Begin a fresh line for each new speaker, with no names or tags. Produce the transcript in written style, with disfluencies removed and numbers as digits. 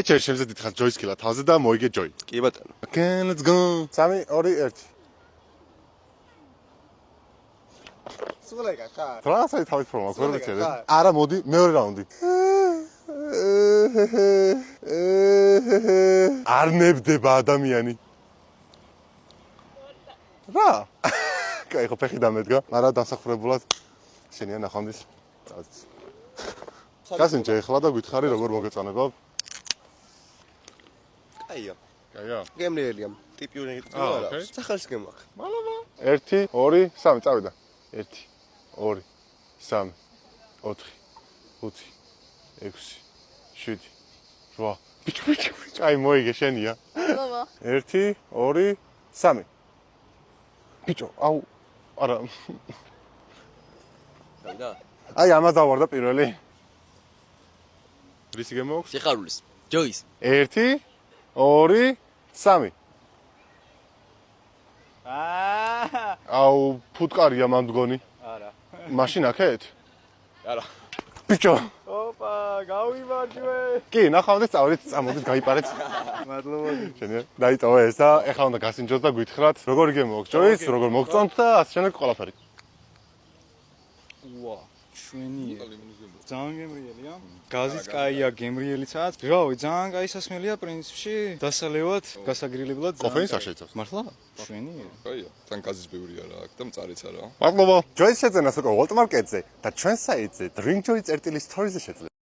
Ეჩერ შემზე დიდხანს ჯოის კილა თავზე და მოიგე ჯოი.
კი ბატონო.
Okay, let's go. 3 2 1.
სულეგა ხარ.
ტრანსაი თავის პრომა ქორდეჩერე. არა, მოდი მეორე რაუნდი. არ ნებდება ადამიანი. რა? კაი, ხო ფეხი დამედგა, მაგრამ დასახურებულად შენია ნახამდის. გასინჯე ახლა და გითხარი როგორ მოგეწონება.
კაია.
კაია.
გემრიელია. ტიპიური არა. სახელს გემაქვს.
მალამა. 1 2 3 წავიდა. 1 2 3 4 5 6 7 8 ბიჭი. აი მოიგე შენია.
მამა.
1 2 3 ბიჭო, აუ, არა.
დავიდა.
აი ამას დავარდა პირველი. რისი გემოაქვს?
სიხარულის. ჯოის.
1 2 3 აუ, ფუტკარია მან მდგონი.
არა.
მაშინ აქეთ?
არა.
ბიჭო.
ოპა, გავიმარჯვე.
კი, ნახავდეთ, წავედით, წამოდით, გაიპარეთ.
მადლობა.
შენია. დაიტოვა ეს და ეხლა უნდა გასინჯოთ და გვითხრათ, როგორ გემოაქვს ჯოის, როგორ მოგწონთ და ასე შემდეგ ყველაფერი.
ვა, შვენია. ძალიან გემრიელია. გაზიც კაია, გემრიელიცაა. რავი, ძალიან კაი სასმელია პრინციპში. დასალევად, გასაგრილებლად.
კოფეინს არ შეიცავს.
მართლა? შვენია.
კაია, თან გაზის ბევრია რა აქ და მწარეც არა.
მადლობა. ჯოის შეძენას უკვე ვოლტ მარკეტზე და ჩვენ საიტზე drinkjoy.stories-ზე შეძლებ.